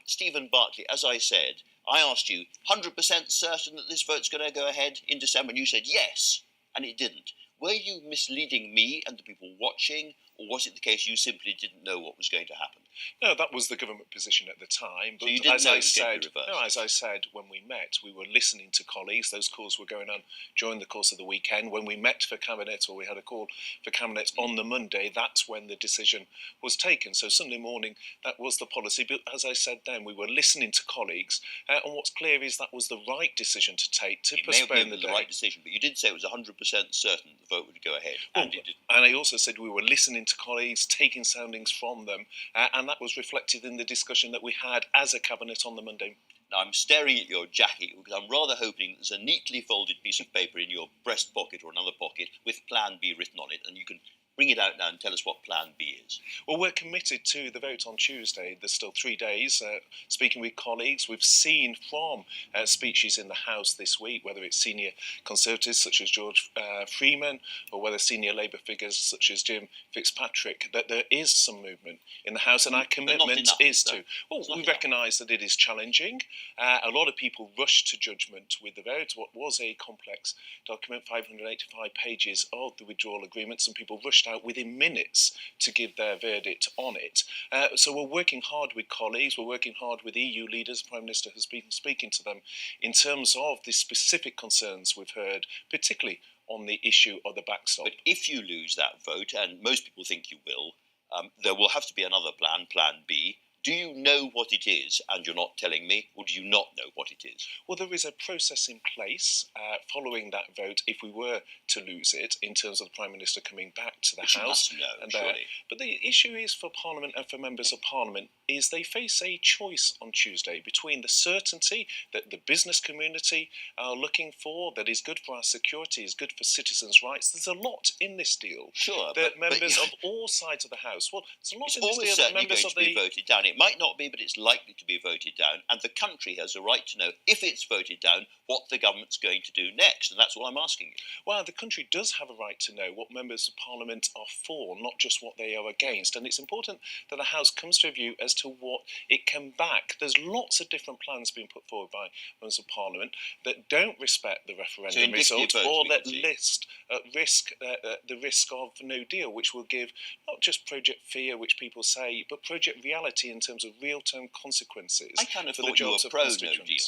Stephen Barclay, as I said, I asked you, 100% certain that this vote's going to go ahead in December, and you said yes, and it didn't. Were you misleading me and the people watching, or was it the case you simply didn't know what was going to happen? No, that was the government position at the time. But so you didn't as know I it was said, going to be reversed? no, as I said, when we met, we were listening to colleagues. Those calls were going on during the course of the weekend. When we met for Cabinet, or we had a call for Cabinet on the Monday, that's when the decision was taken. So Sunday morning, that was the policy. But as I said then, we were listening to colleagues. And what's clear is that was the right decision to take, to postpone the right decision, but you did say it was 100% certain the vote would go ahead. And it didn't. And I also said we were listening to colleagues, taking soundings from them, and that was reflected in the discussion that we had as a Cabinet on the Monday. Now, I'm staring at your jacket because I'm rather hoping there's a neatly folded piece of paper in your breast pocket or another pocket with Plan B written on it, and you can bring it out now and tell us what Plan B is. Well, we're committed to the vote on Tuesday. There's still 3 days. Speaking with colleagues, we've seen from speeches in the House this week, whether it's senior Conservatives such as George Freeman, or whether senior Labour figures such as Jim Fitzpatrick, that there is some movement in the House, and our commitment is to. Well, we recognise that it is challenging. A lot of people rushed to judgment with the vote. What was a complex document, 585 pages of the withdrawal agreement. Some people rushed out within minutes to give their verdict on it. So we're working hard with colleagues, we're working hard with EU leaders. The Prime Minister has been speaking to them in terms of the specific concerns we've heard, particularly on the issue of the backstop. But if you lose that vote, and most people think you will, there will have to be another plan, Plan B. Do you know what it is, and you're not telling me, or do you not know what it is? Well, there is a process in place following that vote, if we were to lose it, in terms of the Prime Minister coming back to the House. You must know, surely. But the issue is for Parliament and for members of Parliament is they face a choice on Tuesday between the certainty that the business community are looking for, that is good for our security, is good for citizens' rights. There's a lot in this deal. Sure, that members of all sides of the House, well, there's a lot in this deal that members of the... Be voted down. It might not be, but it's likely to be voted down, and the country has a right to know, if it's voted down, what the government's going to do next, and that's what I'm asking you. Well, the country does have a right to know what members of Parliament are for, not just what they are against, and it's important that the House comes to a view as to what it can back. There's lots of different plans being put forward by members of Parliament that don't respect the referendum result, or that list at risk the risk of no deal, which will give not just Project Fear, which people say, but Project Reality in terms of real-term consequences. I kind of thought you were pro no deal.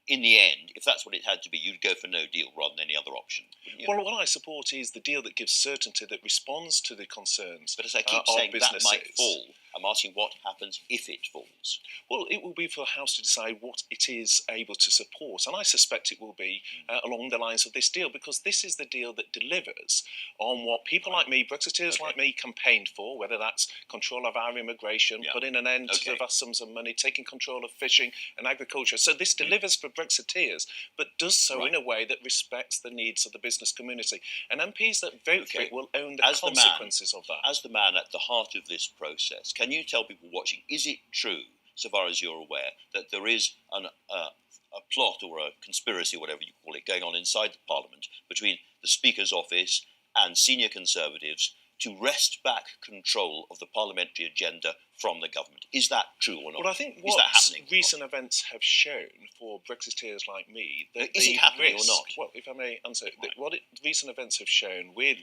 In the end, if that's what it had to be, you'd go for no deal rather than any other option. Well, what I support is the deal that gives certainty, that responds to the concerns. But as I keep saying, that might fall. I'm asking what happens if it falls. Well, it will be for the House to decide what it is able to support, and I suspect it will be along the lines of this deal, because this is the deal that delivers on what people like me, Brexiteers like me, campaigned for, whether that's control of our immigration, putting an end to the vast sums of money, taking control of fishing and agriculture. So this delivers for Brexiteers, but does so in a way that respects the needs of the business community. And MPs that vote for it will own the consequences of that. As the man at the heart of this process, can you tell people watching, is it true, so far as you're aware, that there is a plot or a conspiracy, whatever you call it, going on inside the Parliament between the Speaker's office and senior Conservatives to wrest back control of the parliamentary agenda from the government? Is that true or not? Well, I think what recent events have shown for Brexiteers like me... that is it happening or not? Well, if I may answer, recent events have shown with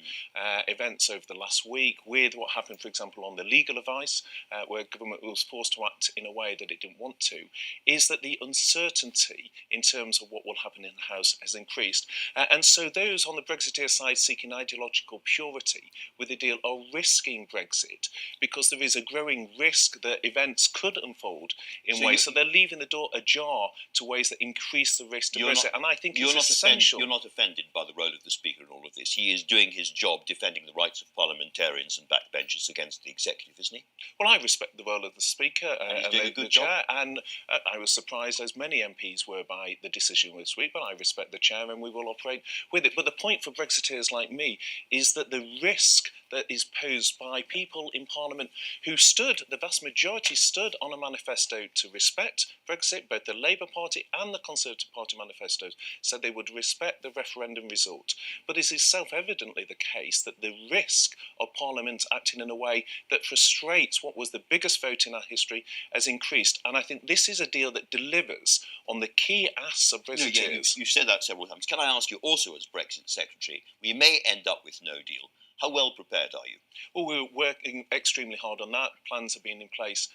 events over the last week, with what happened, for example, on the legal advice, where government was forced to act in a way that it didn't want to, is that the uncertainty in terms of what will happen in the House has increased. And so those on the Brexiteer side seeking ideological purity with the deal are risking Brexit, because there is a growing risk that events could unfold in ways, so they're leaving the door ajar to ways that increase the risk to Brexit, and I think it's essential. You're not offended by the role of the Speaker in all of this. He is doing his job defending the rights of parliamentarians and backbenchers against the executive, isn't he? Well, I respect the role of the Speaker and the Chair, and I was surprised, as many MPs were, by the decision this week, but I respect the Chair and we will operate with it. But the point for Brexiteers like me is that the risk that is posed by people in Parliament who the vast majority stood on a manifesto to respect Brexit. Both the Labour Party and the Conservative Party manifestos said they would respect the referendum result. But it is self-evidently the case that the risk of Parliament acting in a way that frustrates what was the biggest vote in our history has increased. And I think this is a deal that delivers on the key asks of Brexiteers. You've said that several times. Can I ask you also, as Brexit Secretary, we may end up with no deal. How well prepared are you? Well, we're working extremely hard on that. Plans have been in place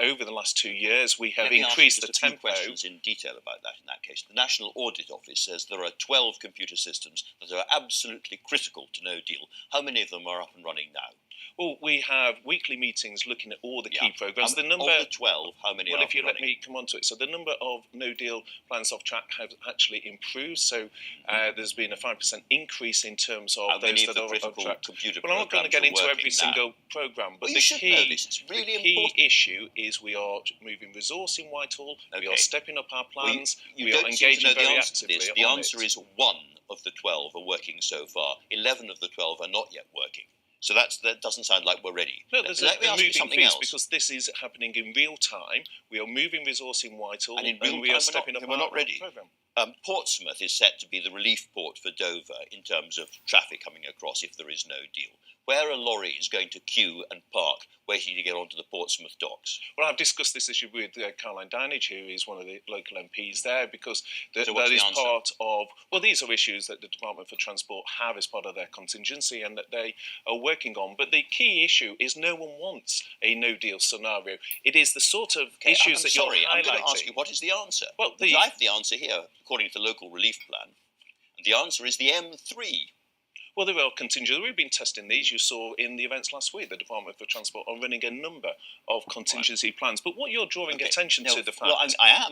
over the last 2 years. We have increased the tempo. A few questions in detail about that in that case. The National Audit Office says there are 12 computer systems that are absolutely critical to no deal. How many of them are up and running now? Well, we have weekly meetings looking at all the key programmes. The number of the 12, how many are up and running? Well, if you let me come on to it. So the number of no-deal plans off track have actually improved. So there's been a 5% increase in terms of those that are off track. Well, I'm not going to get into every single programme, but the key issue is we are moving resource in Whitehall, we are stepping up our plans, we are engaging very actively. The answer is 1 of the 12 are working so far, 11 of the 12 are not yet working. So that doesn't sound like we're ready. No, there's a moving piece because this is happening in real time. We are moving resource in Whitehall and we are stepping up our programme. Portsmouth is set to be the relief port for Dover in terms of traffic coming across if there is no deal. Where are lorries going to queue and park waiting to get onto the Portsmouth docks? Well, I've discussed this issue with Caroline Dinage, who is one of the local MPs there, because that is part of, well, these are issues that the Department for Transport have as part of their contingency and that they are working on. But the key issue is no one wants a no-deal scenario. It is the sort of issues that you're highlighting. I'm going to ask you, what is the answer? Well, I have the answer here, according to the local relief plan. And the answer is the M3. Well, there are contingencies. We've been testing these. You saw in the events last week, the Department for Transport are running a number of contingency plans. But what you're drawing attention to the fact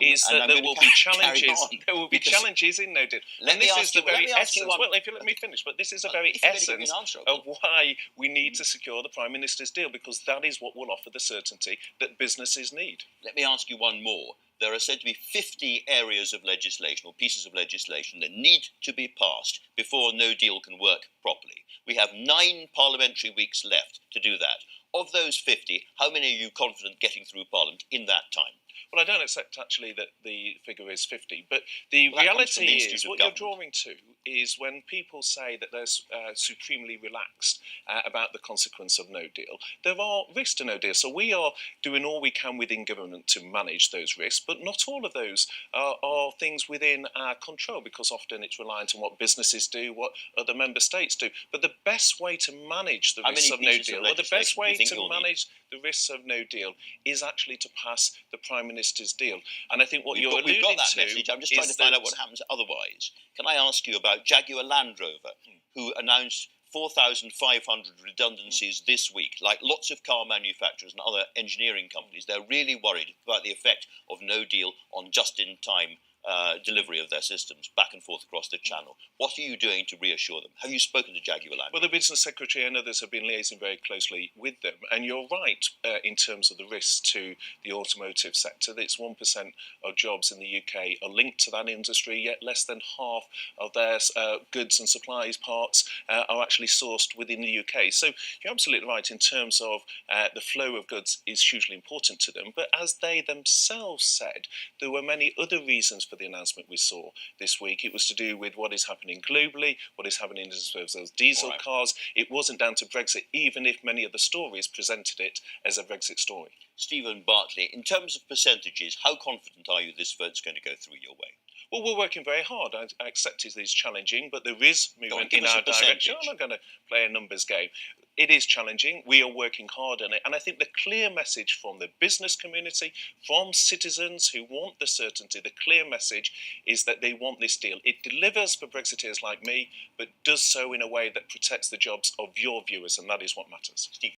is that there will be challenges. There will be challenges in no deal. And this is the very essence. Well, if you let me finish, but this is the very essence of why we need to secure the Prime Minister's deal, because that is what will offer the certainty that businesses need. Let me ask you one more. There are said to be 50 areas of legislation or pieces of legislation that need to be passed before no deal can work properly. We have 9 parliamentary weeks left to do that. Of those 50, how many are you confident getting through Parliament in that time? Well, I don't accept actually that the figure is 50, but the reality is what you're drawing to is when people say that they're supremely relaxed about the consequence of no deal, there are risks to no deal. So we are doing all we can within government to manage those risks, but not all of those are things within our control, because often it's reliant on what businesses do, what other member states do. But the best way to manage the risks of no deal, or the best way to manage the risks of no deal, is actually to pass the Prime Minister's deal. And I think what you're alluding to... We've got that message. I'm just trying to find out what happens otherwise. Can I ask you about Jaguar Land Rover, who announced 4,500 redundancies this week? Like lots of car manufacturers and other engineering companies, they're really worried about the effect of no deal on just-in-time delivery of their systems back and forth across the channel. What are you doing to reassure them? Have you spoken to Jaguar Land? Well, the Business Secretary and others have been liaising very closely with them. And you're right in terms of the risks to the automotive sector. It's 1% of jobs in the UK are linked to that industry, yet less than half of their goods and supplies parts are actually sourced within the UK. So you're absolutely right in terms of the flow of goods is hugely important to them. But as they themselves said, there were many other reasons for the announcement we saw this week. It was to do with what is happening globally, what is happening in terms of those diesel cars. It wasn't down to Brexit, even if many of the stories presented it as a Brexit story. Stephen Barclay, in terms of percentages, how confident are you this vote's going to go through your way? Well, we're working very hard. I accept it is challenging, but there is movement in our direction. I'm not going to play a numbers game. It is challenging. We are working hard on it. And I think the clear message from the business community, from citizens who want the certainty, the clear message is that they want this deal. It delivers for Brexiteers like me, but does so in a way that protects the jobs of your viewers, and that is what matters. Steve.